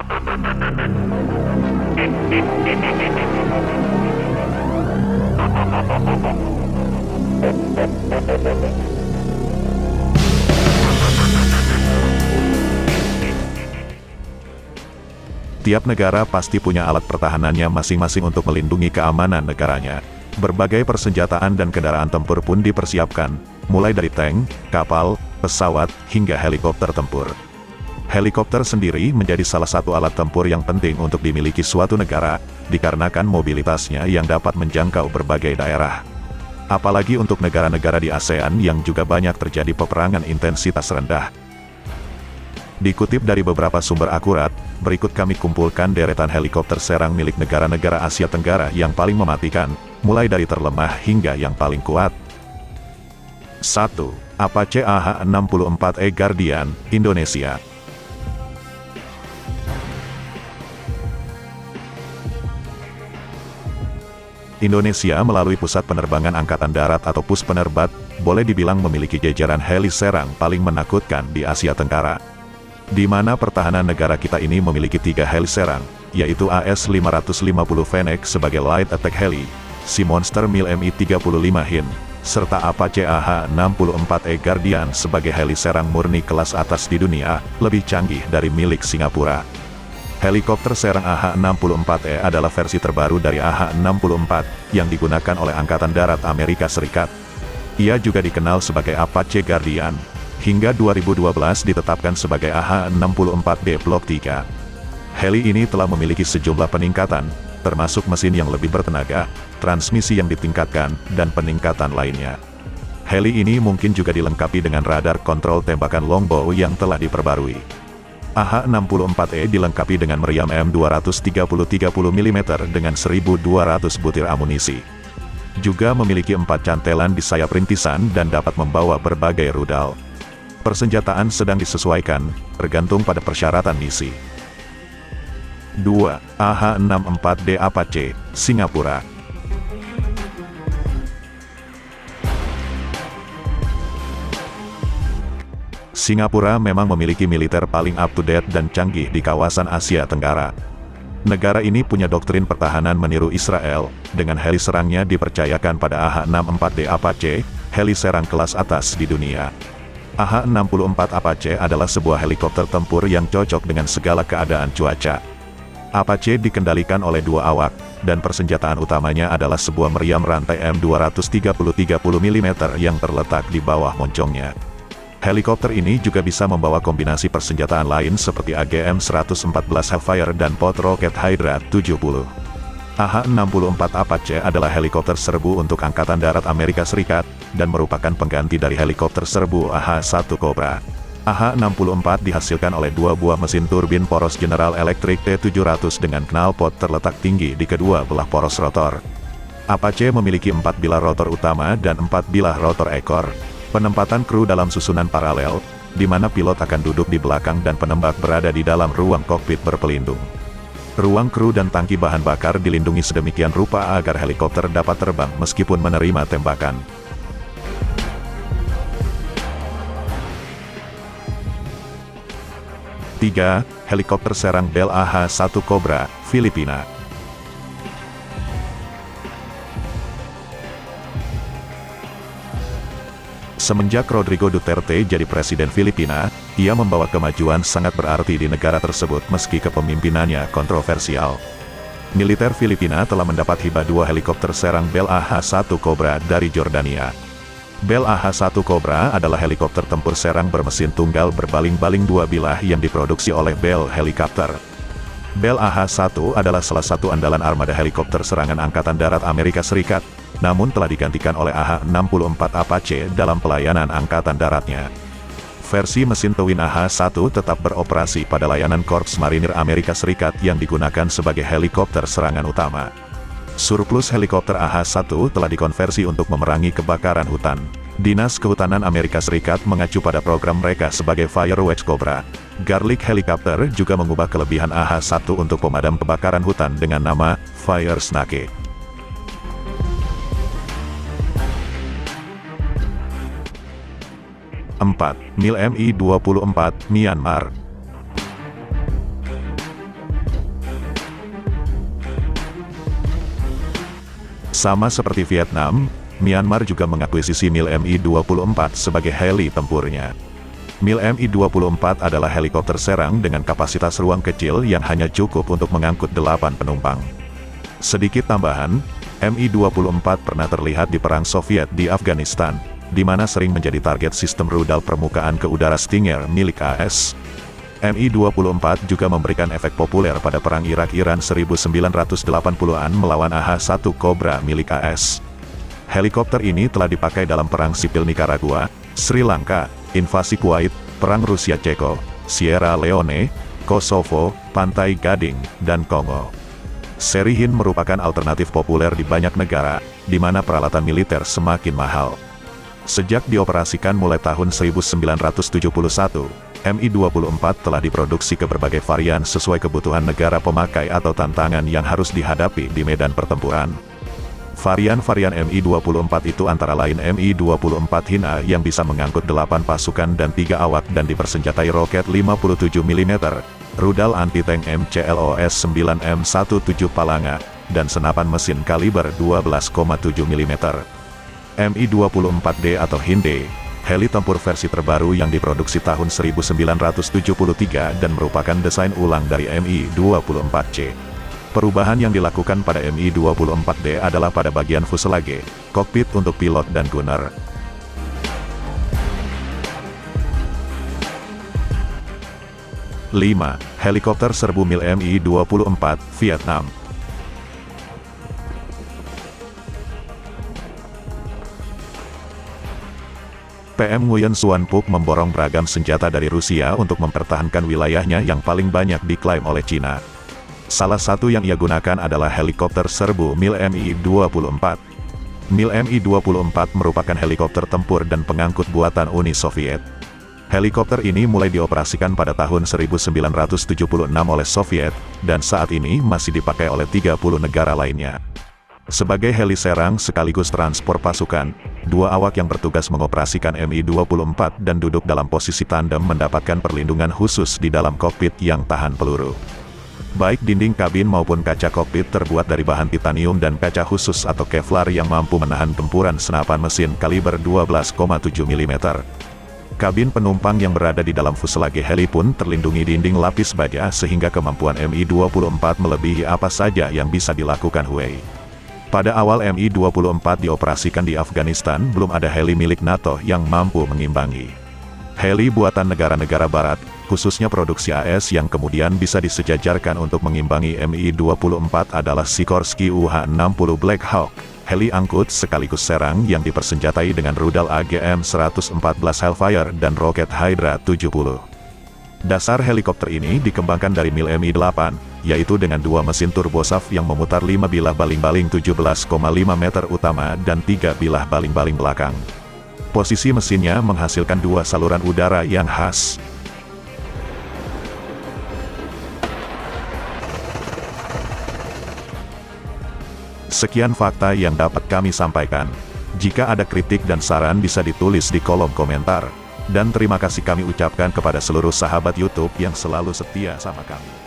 Tiap negara pasti punya alat pertahanannya masing-masing untuk melindungi keamanan negaranya. Berbagai persenjataan dan kendaraan tempur pun dipersiapkan, mulai dari tank, kapal, pesawat, hingga helikopter tempur. Helikopter sendiri menjadi salah satu alat tempur yang penting untuk dimiliki suatu negara, dikarenakan mobilitasnya yang dapat menjangkau berbagai daerah. Apalagi untuk negara-negara di ASEAN yang juga banyak terjadi peperangan intensitas rendah. Dikutip dari beberapa sumber akurat, berikut kami kumpulkan deretan helikopter serang milik negara-negara Asia Tenggara yang paling mematikan, mulai dari terlemah hingga yang paling kuat. 1. Apache AH-64E Guardian, Indonesia. Indonesia melalui Pusat Penerbangan Angkatan Darat atau PUS Penerbat, boleh dibilang memiliki jajaran heli serang paling menakutkan di Asia Tenggara. Di mana pertahanan negara kita ini memiliki 3 heli serang, yaitu AS-550 Fennec sebagai Light Attack Heli, Sea Monster Mil Mi-35 Hin, serta Apache AH-64E Guardian sebagai heli serang murni kelas atas di dunia, lebih canggih dari milik Singapura. Helikopter serang AH-64E adalah versi terbaru dari AH-64, yang digunakan oleh Angkatan Darat Amerika Serikat. Ia juga dikenal sebagai Apache Guardian. Hingga 2012 ditetapkan sebagai AH-64B Block 3. Heli ini telah memiliki sejumlah peningkatan, termasuk mesin yang lebih bertenaga, transmisi yang ditingkatkan, dan peningkatan lainnya. Heli ini mungkin juga dilengkapi dengan radar kontrol tembakan longbow yang telah diperbarui. AH-64E dilengkapi dengan meriam M230 30 mm dengan 1.200 butir amunisi. Juga memiliki 4 cantelan di sayap rintisan dan dapat membawa berbagai rudal. Persenjataan sedang disesuaikan, tergantung pada persyaratan misi. 2. AH-64D Apache, Singapura. Singapura memang memiliki militer paling up-to-date dan canggih di kawasan Asia Tenggara. Negara ini punya doktrin pertahanan meniru Israel, dengan heli serangnya dipercayakan pada AH-64D Apache, heli serang kelas atas di dunia. AH-64 Apache adalah sebuah helikopter tempur yang cocok dengan segala keadaan cuaca. Apache dikendalikan oleh 2 awak, dan persenjataan utamanya adalah sebuah meriam rantai M230 30 mm yang terletak di bawah moncongnya. Helikopter ini juga bisa membawa kombinasi persenjataan lain seperti AGM-114 Hellfire dan pot roket Hydra 70. AH-64 Apache adalah helikopter serbu untuk Angkatan Darat Amerika Serikat, dan merupakan pengganti dari helikopter serbu AH-1 Cobra. AH-64 dihasilkan oleh 2 buah mesin turbin poros General Electric T700 dengan knalpot terletak tinggi di kedua belah poros rotor. Apache memiliki 4 bilah rotor utama dan 4 bilah rotor ekor. Penempatan kru dalam susunan paralel, di mana pilot akan duduk di belakang dan penembak berada di dalam ruang kokpit berpelindung. Ruang kru dan tangki bahan bakar dilindungi sedemikian rupa agar helikopter dapat terbang meskipun menerima tembakan. Tiga, helikopter serang Bell AH-1 Cobra, Filipina. Semenjak Rodrigo Duterte jadi presiden Filipina, ia membawa kemajuan sangat berarti di negara tersebut meski kepemimpinannya kontroversial. Militer Filipina telah mendapat hibah 2 helikopter serang Bell AH-1 Cobra dari Jordania. Bell AH-1 Cobra adalah helikopter tempur serang bermesin tunggal berbaling-baling 2 bilah yang diproduksi oleh Bell Helicopter. Bell AH-1 adalah salah satu andalan armada helikopter serangan Angkatan Darat Amerika Serikat, namun telah digantikan oleh AH-64 Apache dalam pelayanan Angkatan Daratnya. Versi mesin Twin AH-1 tetap beroperasi pada layanan Korps Marinir Amerika Serikat yang digunakan sebagai helikopter serangan utama. Surplus helikopter AH-1 telah dikonversi untuk memerangi kebakaran hutan. Dinas Kehutanan Amerika Serikat mengacu pada program mereka sebagai Firewatch Cobra. Garlic Helicopter juga mengubah kelebihan AH-1 untuk pemadam kebakaran hutan dengan nama Fire Snake. 4. Mil Mi-24, Myanmar. Sama seperti Vietnam, Myanmar juga mengakuisisi MiL Mi-24 sebagai heli tempurnya. MiL Mi-24 adalah helikopter serang dengan kapasitas ruang kecil yang hanya cukup untuk mengangkut 8 penumpang. Sedikit tambahan, Mi-24 pernah terlihat di Perang Soviet di Afghanistan, di mana sering menjadi target sistem rudal permukaan ke udara Stinger milik AS. Mi-24 juga memberikan efek populer pada Perang Irak-Iran 1980-an melawan AH-1 Cobra milik AS. Helikopter ini telah dipakai dalam Perang Sipil Nicaragua, Sri Lanka, invasi Kuwait, Perang Rusia-Ceko, Sierra Leone, Kosovo, Pantai Gading, dan Kongo. Seri Hind merupakan alternatif populer di banyak negara, di mana peralatan militer semakin mahal. Sejak dioperasikan mulai tahun 1971, Mi-24 telah diproduksi ke berbagai varian sesuai kebutuhan negara pemakai atau tantangan yang harus dihadapi di medan pertempuran. Varian-varian Mi-24 itu antara lain Mi-24 Hind A yang bisa mengangkut 8 pasukan dan 3 awak dan dipersenjatai roket 57 mm, rudal anti-tank MCLOS 9M17 Palanga, dan senapan mesin kaliber 12,7 mm. Mi-24D atau Hind D, heli tempur versi terbaru yang diproduksi tahun 1973 dan merupakan desain ulang dari Mi-24C. Perubahan yang dilakukan pada Mi-24D adalah pada bagian fuselage, kokpit untuk pilot dan gunner. (5) Helikopter serbu MiL Mi-24, Vietnam. PM Nguyen Xuan Phuc memborong beragam senjata dari Rusia untuk mempertahankan wilayahnya yang paling banyak diklaim oleh Cina. Salah satu yang ia gunakan adalah helikopter serbu MiL Mi-24. MiL Mi-24 merupakan helikopter tempur dan pengangkut buatan Uni Soviet. Helikopter ini mulai dioperasikan pada tahun 1976 oleh Soviet, dan saat ini masih dipakai oleh 30 negara lainnya. Sebagai heli serang sekaligus transport pasukan, 2 awak yang bertugas mengoperasikan Mi-24 dan duduk dalam posisi tandem mendapatkan perlindungan khusus di dalam kokpit yang tahan peluru. Baik dinding kabin maupun kaca kokpit terbuat dari bahan titanium dan kaca khusus atau Kevlar yang mampu menahan tempuran senapan mesin kaliber 12,7 mm. Kabin penumpang yang berada di dalam fuselage heli pun terlindungi dinding lapis baja sehingga kemampuan Mi-24 melebihi apa saja yang bisa dilakukan Huey. Pada awal Mi-24 dioperasikan di Afghanistan, belum ada heli milik NATO yang mampu mengimbangi. Heli buatan negara-negara barat, khususnya produksi AS yang kemudian bisa disejajarkan untuk mengimbangi Mi-24 adalah Sikorsky UH-60 Black Hawk, heli angkut sekaligus serang yang dipersenjatai dengan rudal AGM-114 Hellfire dan roket Hydra 70. Dasar helikopter ini dikembangkan dari MiL Mi-8, yaitu dengan 2 mesin turbosaf yang memutar 5 bilah baling-baling 17,5 meter utama dan 3 bilah baling-baling belakang. Posisi mesinnya menghasilkan 2 saluran udara yang khas. Sekian fakta yang dapat kami sampaikan. Jika ada kritik dan saran bisa ditulis di kolom komentar. Dan terima kasih kami ucapkan kepada seluruh sahabat YouTube yang selalu setia sama kami.